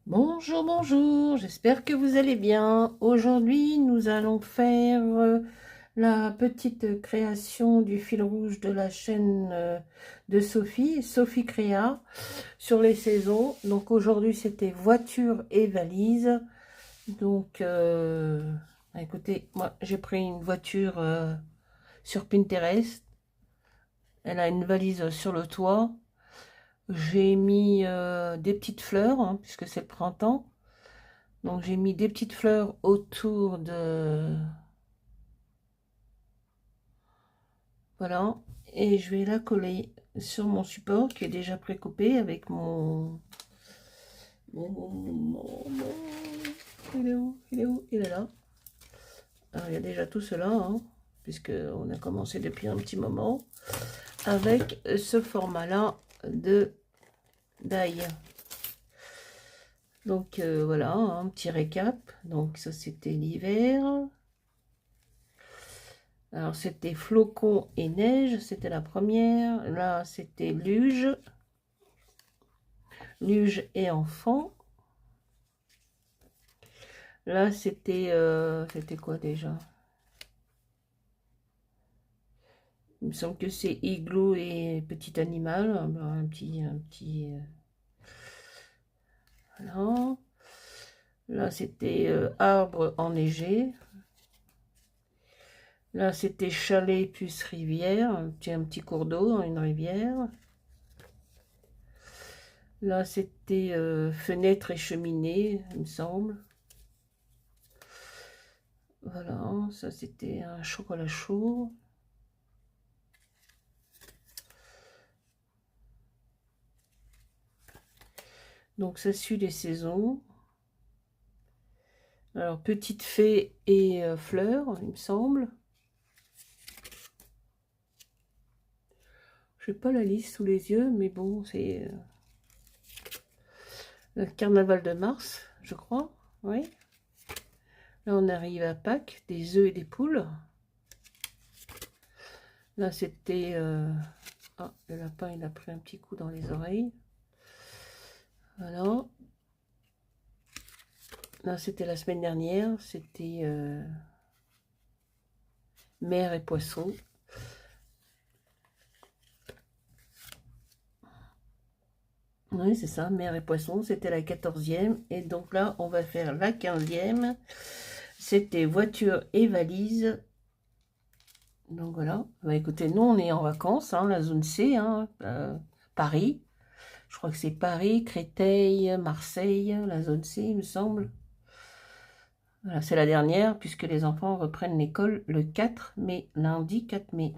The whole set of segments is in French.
Bonjour, bonjour, j'espère que vous allez bien. Aujourd'hui, nous allons faire la petite création du fil rouge de la chaîne de Sophie, Sophie Créa, sur les saisons. Donc aujourd'hui, c'était voiture et valise. Donc, écoutez, moi, j'ai pris une voiture sur Pinterest. Elle a une valise sur le toit. J'ai mis des petites fleurs, hein, puisque c'est le printemps. Donc j'ai mis des petites fleurs autour de... Voilà. Et je vais la coller sur mon support qui est déjà précoupé avec mon... Il est où? Il est où? Il est là. Alors, il y a déjà tout cela, hein, puisque on a commencé depuis un petit moment avec ce format-là de d'ail. Donc voilà, un petit récap. Donc ça c'était l'hiver. Alors, c'était flocons et neige, c'était la première. Là, c'était luge, luge et enfant. Là, c'était quoi déjà? Il me semble que c'est igloo et petit animal. Voilà. Là, c'était arbre enneigé. Là, c'était chalet plus rivière. Un petit cours d'eau, une rivière. Là, c'était fenêtre et cheminée, il me semble. Voilà, ça c'était un chocolat chaud. Donc ça suit les saisons. Alors petite fée et fleurs, il me semble. Je n'ai pas la liste sous les yeux, mais bon, c'est le carnaval de mars, je crois. Oui. Là, on arrive à Pâques, des œufs et des poules. Là, c'était... Ah, le lapin, il a pris un petit coup dans les oreilles. Voilà. Là, c'était la semaine dernière. C'était mer et poisson. Oui, c'est ça, mer et poisson. C'était la 14e. Et donc là, on va faire la 15e. C'était voiture et valise. Donc voilà. Bah, écoutez, nous, on est en vacances, hein, la zone C, hein, Paris. Je crois que c'est Paris, Créteil, Marseille, la zone C, il me semble. Voilà, c'est la dernière, puisque les enfants reprennent l'école le 4 mai, lundi 4 mai.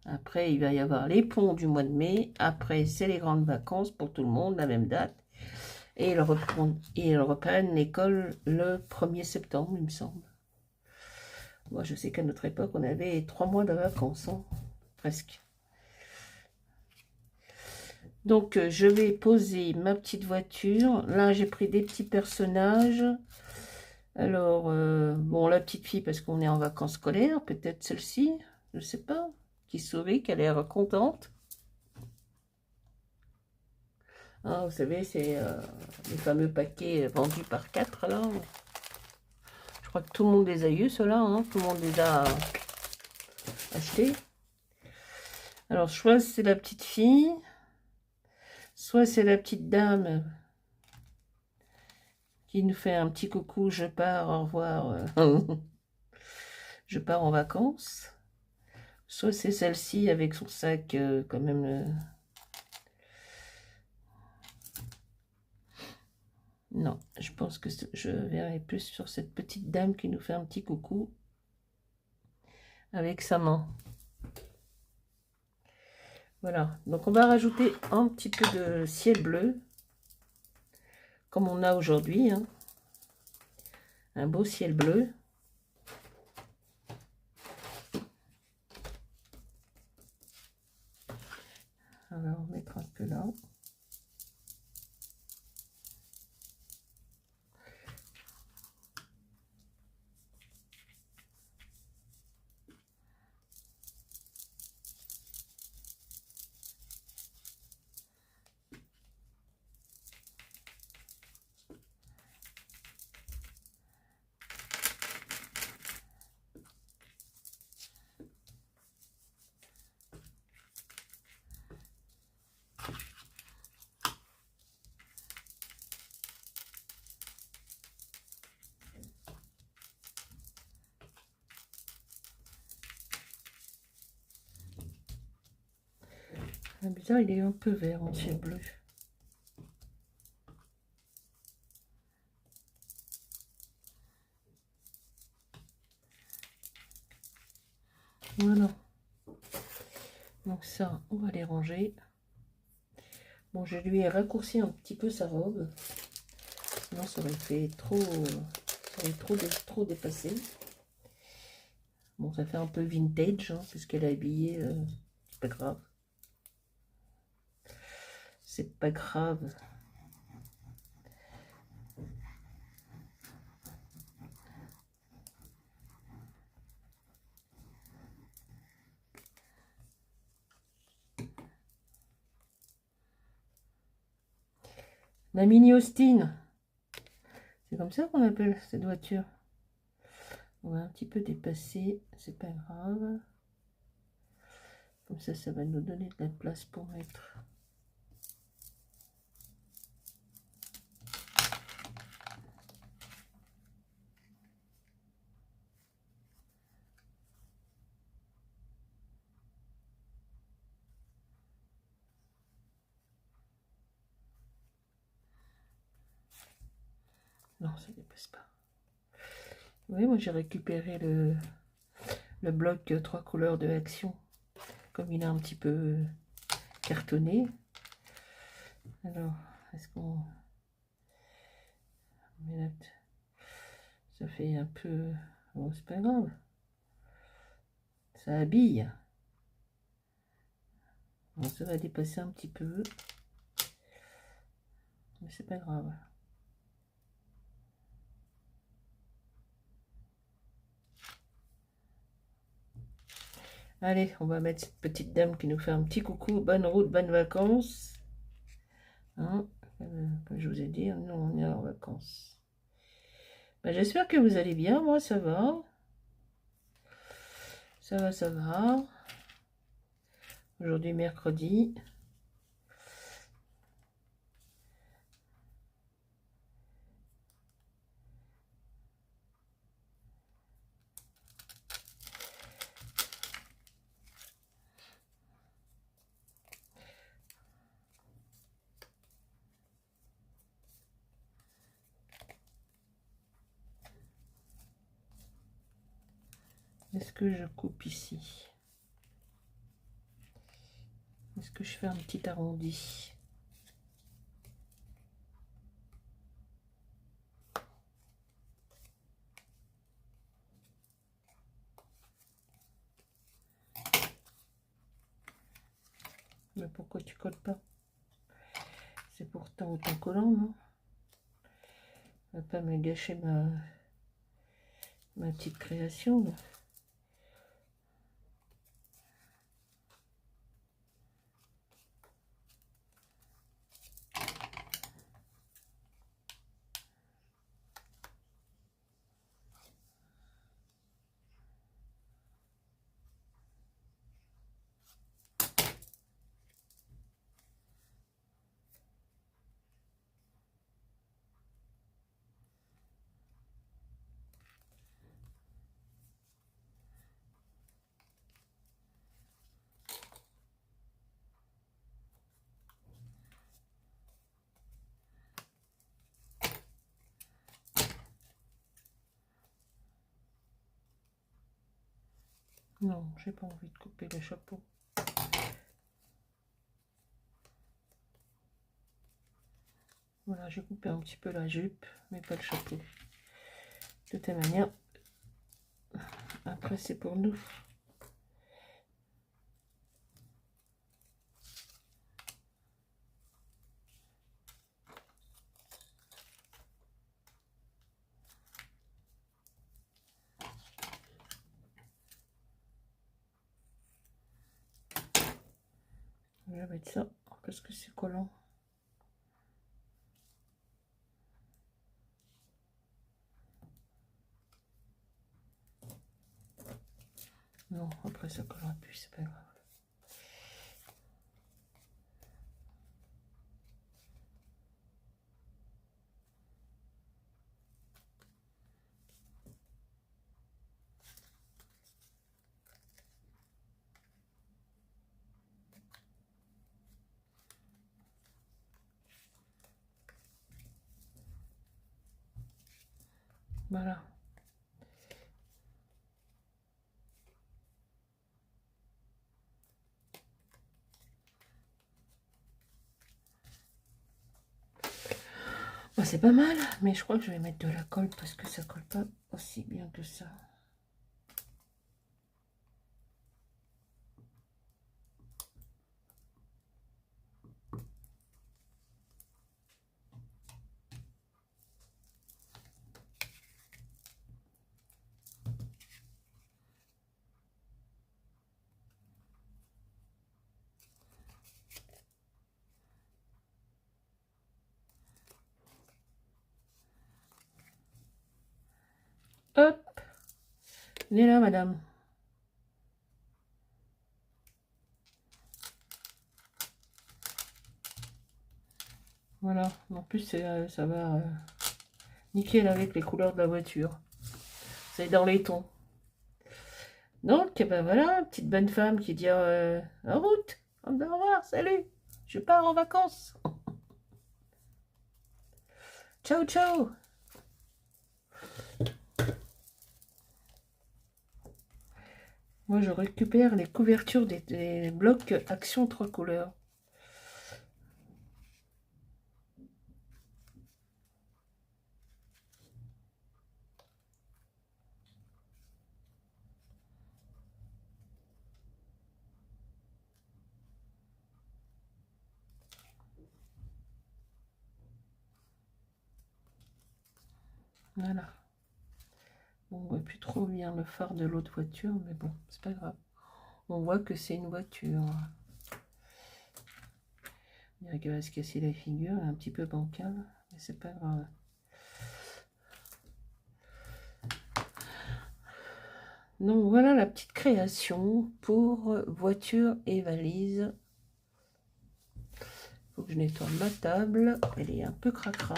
Après, il va y avoir les ponts du mois de mai. Après, c'est les grandes vacances pour tout le monde, la même date. Et ils reprennent l'école le 1er septembre, il me semble. Moi, je sais qu'à notre époque, on avait 3 mois de vacances, hein, presque. Donc, je vais poser ma petite voiture. Là, j'ai pris des petits personnages. Alors, bon, la petite fille, parce qu'on est en vacances scolaires, peut-être celle-ci, je ne sais pas, qui sourit, qui a l'air contente. Ah, vous savez, c'est les fameux paquets vendus par 4, là. Je crois que tout le monde les a eu, ceux-là, hein. Tout le monde les a achetés. Alors, soit c'est la petite fille, soit c'est la petite dame qui nous fait un petit coucou, je pars, au revoir, je pars en vacances. Soit c'est celle-ci avec son sac quand même. Non, je pense que je verrai plus sur cette petite dame qui nous fait un petit coucou avec sa main. Voilà, donc on va rajouter un petit peu de ciel bleu, comme on a aujourd'hui, hein. Un beau ciel bleu. Alors, on mettra un peu là. Ah, bizarre, il est un peu vert en ciel bleu. Voilà. Donc ça, on va les ranger. Bon, je lui ai raccourci un petit peu sa robe. Sinon, ça aurait fait trop... Ça aurait trop dépassé. Bon, ça fait un peu vintage, hein, puisqu'elle est habillée. C'est pas grave. C'est pas grave. La Mini Austin. C'est comme ça qu'on appelle cette voiture. On va un petit peu dépasser. C'est pas grave. Comme ça va nous donner de la place pour mettre. Non, ça dépasse pas. Oui, moi j'ai récupéré le bloc 3 couleurs de Action. Comme il est un petit peu cartonné. Alors, est-ce qu'on met là? Ça fait un peu... Bon, c'est pas grave. Ça habille. Bon, ça va dépasser un petit peu. Mais c'est pas grave. Allez, on va mettre cette petite dame qui nous fait un petit coucou. Bonne route, bonnes vacances. Hein, comme je vous ai dit, nous on est en vacances. Ben, j'espère que vous allez bien. Moi, ça va. Ça va, ça va. Aujourd'hui, mercredi. Est-ce que je coupe ici? Est-ce que je fais un petit arrondi? Mais pourquoi tu colles pas? C'est pourtant autant collant, non? Va pas me gâcher ma petite création, là. Non, j'ai pas envie de couper le chapeau. Voilà, j'ai coupé un petit peu la jupe, mais pas le chapeau. De toute manière, après c'est pour nous. Je vais mettre ça parce que c'est collant. Non, après ça collera plus, c'est pas grave. Voilà. Bon, c'est pas mal, mais je crois que je vais mettre de la colle parce que ça colle pas aussi bien que ça. Hop, elle est là, madame. Voilà, en plus ça va nickel avec les couleurs de la voiture. C'est dans les tons. Donc, eh ben voilà, petite bonne femme qui dit en route, au revoir, salut, je pars en vacances. Ciao, ciao. Moi, je récupère les couvertures des blocs Action 3 couleurs. Voilà. Bon, on voit plus trop bien le phare de l'autre voiture, mais bon, c'est pas grave. On voit que c'est une voiture. On dirait qu'elle va se casser la figure, elle est un petit peu bancale, mais c'est pas grave. Donc voilà la petite création pour voiture et valise. Faut que je nettoie ma table, elle est un peu cracra.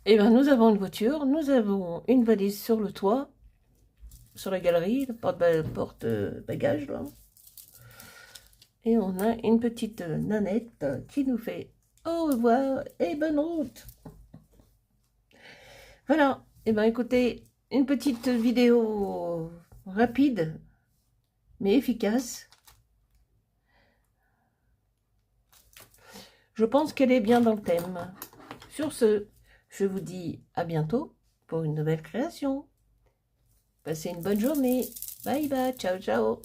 Et bien nous avons une voiture, nous avons une valise sur le toit, sur la galerie, le porte-bagages là. Et on a une petite nanette qui nous fait au revoir et bonne route. Voilà, et bien écoutez, une petite vidéo rapide mais efficace. Je pense qu'elle est bien dans le thème. Sur ce, je vous dis à bientôt pour une nouvelle création. Passez une bonne journée. Bye bye, ciao ciao.